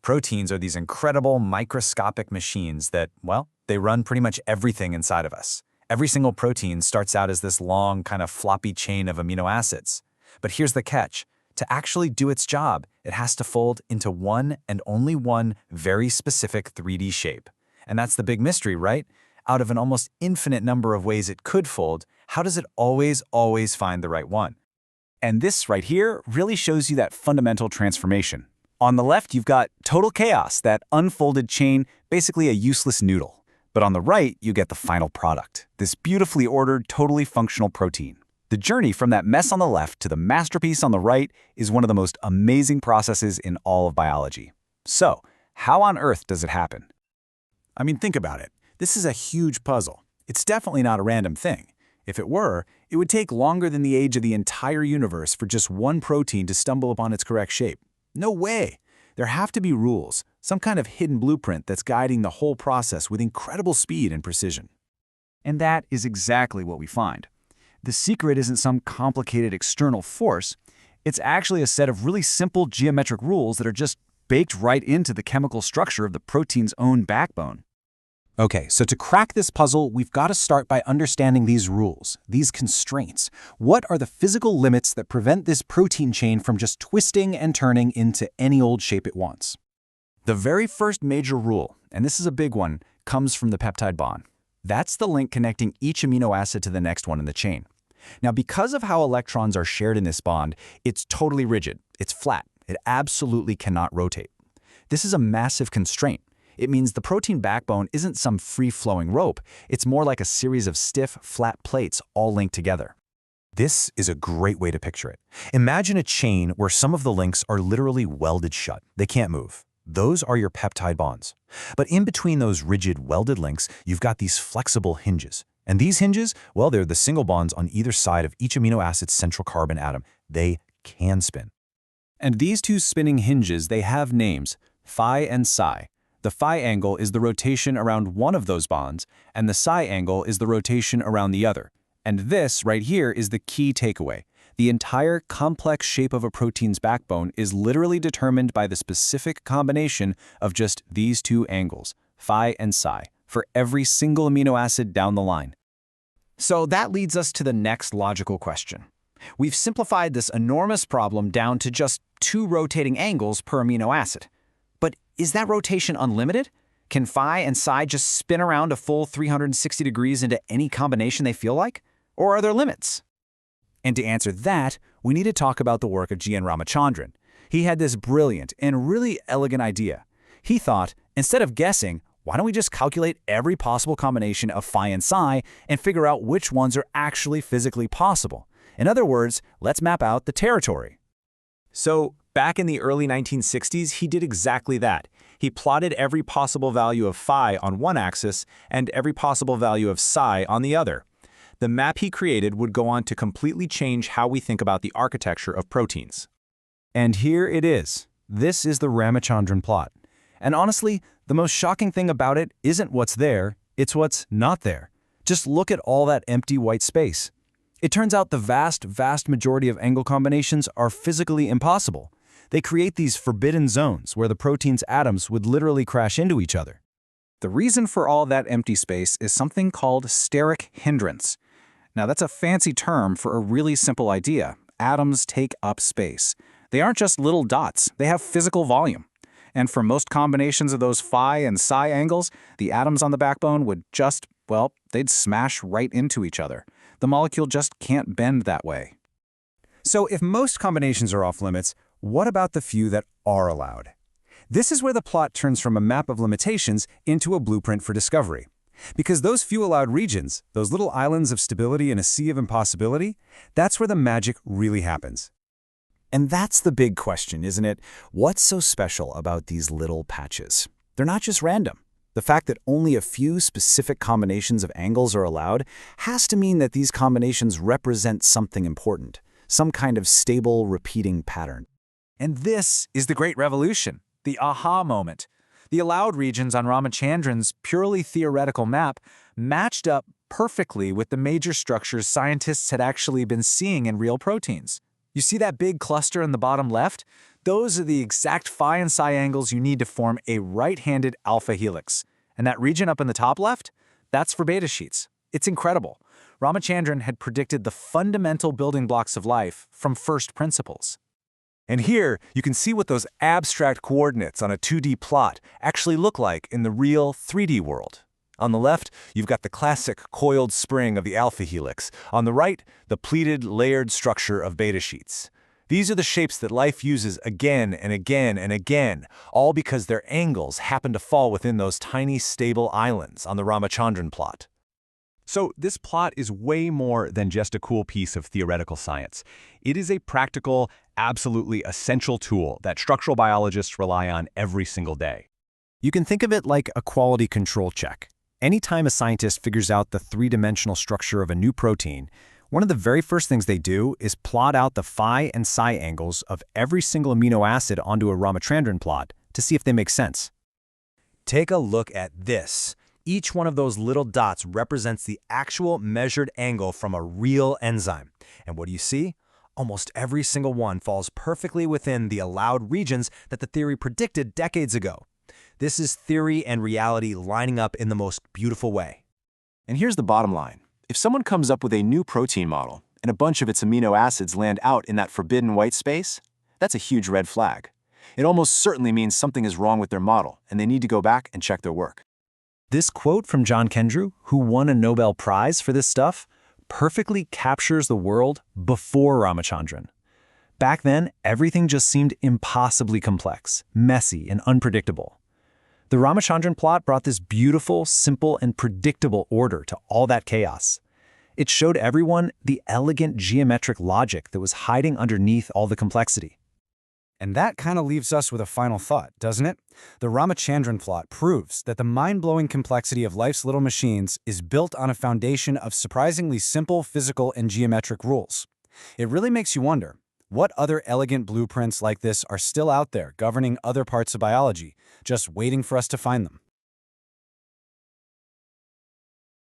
Proteins are these incredible microscopic machines that, well, they run pretty much everything inside of us. Every single protein starts out as this long, kind of floppy chain of amino acids. But here's the catch. To actually do its job, it has to fold into one and only one very specific 3D shape. And that's the big mystery, right? Out of an almost infinite number of ways it could fold, how does it always find the right one? And this right here really shows you that fundamental transformation. On the left, you've got total chaos, that unfolded chain, basically a useless noodle. But on the right, you get the final product, this beautifully ordered, totally functional protein. The journey from that mess on the left to the masterpiece on the right is one of the most amazing processes in all of biology. So, how on earth does it happen? I mean, think about it. This is a huge puzzle. It's definitely not a random thing. If it were, it would take longer than the age of the entire universe for just one protein to stumble upon its correct shape. No way! There have to be rules, some kind of hidden blueprint that's guiding the whole process with incredible speed and precision. And that is exactly what we find. The secret isn't some complicated external force. It's actually a set of really simple geometric rules that are just baked right into the chemical structure of the protein's own backbone. Okay, so to crack this puzzle, we've got to start by understanding these rules, these constraints. What are the physical limits that prevent this protein chain from just twisting and turning into any old shape it wants? The very first major rule, and this is a big one, comes from the peptide bond. That's the link connecting each amino acid to the next one in the chain. Now, because of how electrons are shared in this bond, it's totally rigid. It's flat. It absolutely cannot rotate. This is a massive constraint. It means the protein backbone isn't some free-flowing rope. It's more like a series of stiff, flat plates all linked together. This is a great way to picture it. Imagine a chain where some of the links are literally welded shut. They can't move. Those are your peptide bonds. But in between those rigid, welded links, you've got these flexible hinges. And these hinges, well, they're the single bonds on either side of each amino acid's central carbon atom. They can spin. And these two spinning hinges, they have names, phi and psi. The phi angle is the rotation around one of those bonds, and the psi angle is the rotation around the other. And this right here is the key takeaway. The entire complex shape of a protein's backbone is literally determined by the specific combination of just these two angles, phi and psi, for every single amino acid down the line. So that leads us to the next logical question. We've simplified this enormous problem down to just two rotating angles per amino acid. But is that rotation unlimited? Can phi and psi just spin around a full 360 degrees into any combination they feel like? Or are there limits? And to answer that, we need to talk about the work of G. N. Ramachandran. He had this brilliant and really elegant idea. He thought, instead of guessing, why don't we just calculate every possible combination of phi and psi and figure out which ones are actually physically possible? In other words, let's map out the territory. So, back in the early 1960s, he did exactly that. He plotted every possible value of phi on one axis and every possible value of psi on the other. The map he created would go on to completely change how we think about the architecture of proteins. And here it is. This is the Ramachandran plot. And honestly, the most shocking thing about it isn't what's there, it's what's not there. Just look at all that empty white space. It turns out the vast majority of angle combinations are physically impossible. They create these forbidden zones where the protein's atoms would literally crash into each other. The reason for all that empty space is something called steric hindrance. Now, that's a fancy term for a really simple idea. Atoms take up space. They aren't just little dots, they have physical volume. And for most combinations of those phi and psi angles, the atoms on the backbone would just, well, they'd smash right into each other. The molecule just can't bend that way. So if most combinations are off limits, what about the few that are allowed? This is where the plot turns from a map of limitations into a blueprint for discovery. Because those few allowed regions, those little islands of stability in a sea of impossibility, that's where the magic really happens. And that's the big question, isn't it? What's so special about these little patches? They're not just random. The fact that only a few specific combinations of angles are allowed has to mean that these combinations represent something important, some kind of stable, repeating pattern. And this is the great revolution, the aha moment. The allowed regions on Ramachandran's purely theoretical map matched up perfectly with the major structures scientists had actually been seeing in real proteins. You see that big cluster in the bottom left? Those are the exact phi and psi angles you need to form a right-handed alpha helix. And that region up in the top left? That's for beta sheets. It's incredible. Ramachandran had predicted the fundamental building blocks of life from first principles. And here, you can see what those abstract coordinates on a 2D plot actually look like in the real 3D world. On the left, you've got the classic coiled spring of the alpha helix. On the right, the pleated, layered structure of beta sheets. These are the shapes that life uses again and again and again, all because their angles happen to fall within those tiny, stable islands on the Ramachandran plot. So this plot is way more than just a cool piece of theoretical science. It is a practical, absolutely essential tool that structural biologists rely on every single day. You can think of it like a quality control check. Anytime a scientist figures out the three-dimensional structure of a new protein, one of the very first things they do is plot out the phi and psi angles of every single amino acid onto a Ramachandran plot to see if they make sense. Take a look at this. Each one of those little dots represents the actual measured angle from a real enzyme. And what do you see? Almost every single one falls perfectly within the allowed regions that the theory predicted decades ago. This is theory and reality lining up in the most beautiful way. And here's the bottom line. If someone comes up with a new protein model and a bunch of its amino acids land out in that forbidden white space, that's a huge red flag. It almost certainly means something is wrong with their model, and they need to go back and check their work. This quote from John Kendrew, who won a Nobel Prize for this stuff, perfectly captures the world before Ramachandran. Back then, everything just seemed impossibly complex, messy, and unpredictable. The Ramachandran plot brought this beautiful, simple, and predictable order to all that chaos. It showed everyone the elegant geometric logic that was hiding underneath all the complexity. And that kind of leaves us with a final thought, doesn't it? The Ramachandran plot proves that the mind-blowing complexity of life's little machines is built on a foundation of surprisingly simple physical and geometric rules. It really makes you wonder, what other elegant blueprints like this are still out there governing other parts of biology, just waiting for us to find them?